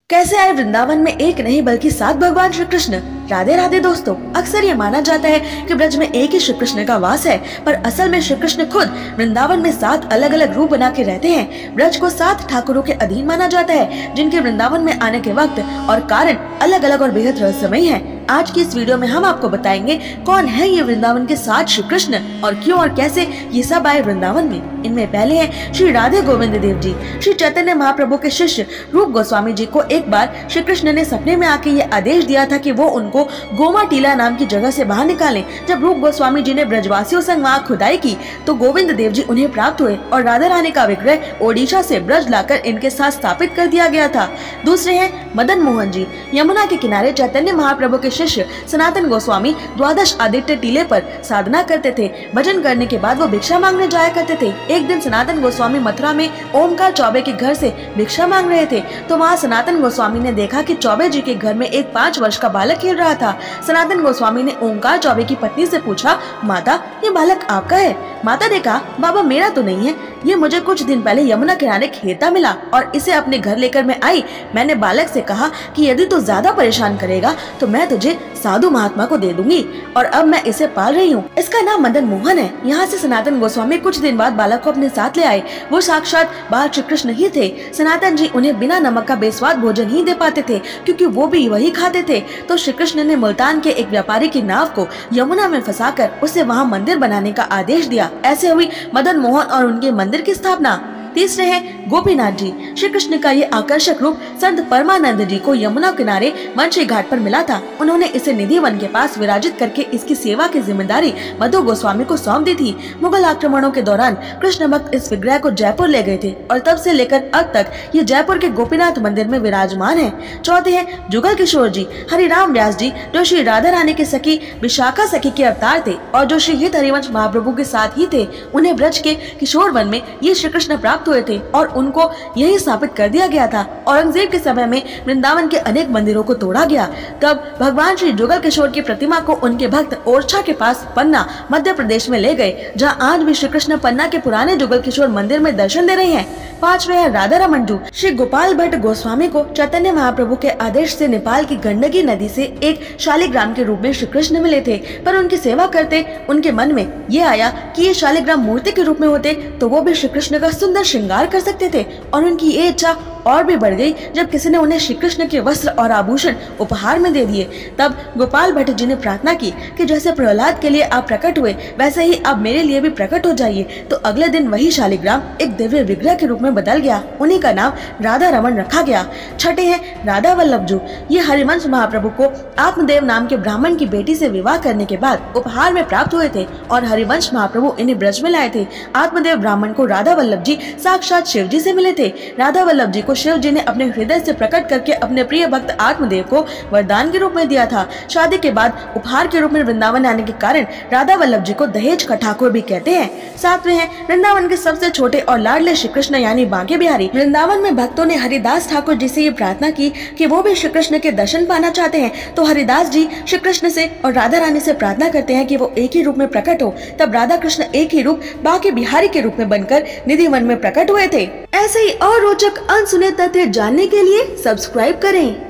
कैसे आए वृंदावन में एक नहीं बल्कि 7 भगवान श्री कृष्ण। राधे राधे दोस्तों, अक्सर ये माना जाता है कि ब्रज में एक ही श्री कृष्ण का वास है, पर असल में श्री कृष्ण खुद वृंदावन में 7 अलग अलग रूप बना के रहते हैं। ब्रज को 7 ठाकुरों के अधीन माना जाता है, जिनके वृंदावन में आने के वक्त और कारण अलग अलग और बेहद रहस्यमयी है। आज की इस वीडियो में हम आपको बताएंगे कौन है ये वृंदावन के 7 श्री कृष्ण और क्यों और कैसे ये सब आए वृंदावन में। इनमें पहले हैं श्री राधे गोविंद देव जी। श्री चैतन्य महाप्रभु के शिष्य रूप गोस्वामी जी को एक बार श्री कृष्ण ने सपने में आके ये आदेश दिया था कि वो उनको गोमा टीला नाम की जगह से बाहर निकालें। जब रूप गोस्वामी जी ने ब्रजवासियों संग वहाँ खुदाई की तो गोविंद देव जी उन्हें प्राप्त हुए और राधा रानी का विग्रह ओडिशा से ब्रज लाकर इनके साथ स्थापित कर दिया गया था। दूसरे हैं मदन मोहन जी। यमुना के किनारे चैतन्य महाप्रभु के शिष्य सनातन गोस्वामी द्वादश आदित्य टीले पर साधना करते थे। भजन करने के बाद वो भिक्षा मांगने जाया करते थे। एक दिन सनातन गोस्वामी मथुरा में ओमकार चौबे के घर से भिक्षा मांग रहे थे तो वहाँ सनातन गोस्वामी ने देखा कि चौबे जी के घर में एक 5 वर्ष का बालक खेल रहा था। सनातन गोस्वामी ने ओमकार चौबे की पत्नी से पूछा, माता ये बालक आपका है? माता ने कहा, बाबा मेरा तो नहीं है, ये मुझे कुछ दिन पहले यमुना किनारे खेलता मिला और इसे अपने घर लेकर मैं आई। मैंने बालक से कहा कि यदि तू ज्यादा परेशान करेगा तो मैं तुझे साधु महात्मा को दे दूंगी और अब मैं इसे पाल रही हूँ। इसका नाम मदन मोहन है। यहाँ से सनातन गोस्वामी कुछ दिन बाद बालक को अपने साथ ले आए। वो साक्षात बाल श्री कृष्ण ही थे। सनातन जी उन्हें बिना नमक का बेस्वाद भोजन ही दे पाते थे क्योंकि वो भी वही खाते थे। तो श्री कृष्ण ने मुल्तान के एक व्यापारी की नाव को यमुना में फंसाकर उसे वहाँ मंदिर बनाने का आदेश दिया। ऐसे हुई मदन मोहन और उनके मंदिर की स्थापना। तीसरे हैं गोपीनाथ जी। श्री कृष्ण का ये आकर्षक रूप संत परमानंद जी को यमुना किनारे वंशी घाट पर मिला था। उन्होंने इसे निधि वन के पास विराजित करके इसकी सेवा की जिम्मेदारी मधु गोस्वामी को सौंप दी थी। मुगल आक्रमणों के दौरान कृष्ण भक्त इस विग्रह को जयपुर ले गए थे और तब से लेकर अब तक ये जयपुर के गोपीनाथ मंदिर में विराजमान है। चौथे हैं जुगल किशोर जी। हरिराम व्यास जी जो श्री राधा रानी के सखी विशाखा सखी के अवतार थे और जो श्री हित हरिवंश महाप्रभु के साथ ही थे। उन्हें ब्रज के किशोर वन में ये श्री कृष्ण प्राप्त हुए थे और उनको यही स्थापित कर दिया गया था। औरंगजेब के समय में वृंदावन के अनेक मंदिरों को तोड़ा गया। तब भगवान श्री जुगल किशोर की प्रतिमा को उनके भक्त ओरछा के पास पन्ना मध्य प्रदेश में ले गए, जहां आज भी श्री कृष्ण पन्ना के पुराने जुगल किशोर मंदिर में दर्शन दे रहे हैं। पांचवे है राधा रमन जी। श्री गोपाल भट्ट गोस्वामी को चैतन्य महाप्रभु के आदेश से नेपाल की गंडकी नदी से एक शालिग्राम के रूप में श्री कृष्ण मिले थे, पर उनकी सेवा करते उनके मन में ये आया कि ये शालिग्राम मूर्ति के रूप में होते तो वो भी श्री कृष्ण का सुंदर श्रृंगार कर सकते थे और उनकी ये इच्छा और भी बढ़ गई जब किसी ने उन्हें श्री कृष्ण के वस्त्र और आभूषण उपहार में दे दिए। तब गोपाल भट्ट जी ने प्रार्थना की कि जैसे प्रहलाद के लिए आप प्रकट हुए वैसे ही आप मेरे लिए भी प्रकट हो जाइए। तो अगले दिन वही शालिग्राम एक दिव्य विग्रह के रूप में बदल गया। उन्हीं का नाम राधा रमन रखा गया। छठे हैं राधा वल्लभ जी। ये हरिवंश महाप्रभु को आत्मदेव नाम के ब्राह्मण की बेटी से विवाह करने के बाद उपहार में प्राप्त हुए थे और हरिवंश महाप्रभु इन्हें ब्रज में लाए थे। आत्मदेव ब्राह्मण को राधा वल्लभ जी साक्षात शिव जी से मिले थे। राधा वल्लभ जी को शिव जी ने अपने हृदय से प्रकट करके अपने प्रिय भक्त आत्मदेव को वरदान के रूप में दिया था। शादी के बाद उपहार के रूप में वृंदावन आने के कारण राधा वल्लभ जी को दहेज का ठाकुर भी कहते हैं। सातवें हैं वृंदावन के सबसे छोटे और लाडले श्री कृष्ण यानी बांके बिहारी। वृंदावन में भक्तों ने हरिदास ठाकुर जी से ये प्रार्थना की कि वो भी श्री कृष्ण के दर्शन पाना चाहते हैं। तो हरिदास जी श्री कृष्ण से और राधा रानी से प्रार्थना करते हैं कि वो एक ही रूप में प्रकट हो। तब राधा कृष्ण एक ही रूप बांके बिहारी के रूप में बनकर निधि वन में प्रकट हुए थे। ऐसे ही और रोचक अनसुने तथ्य जानने के लिए सब्सक्राइब करें।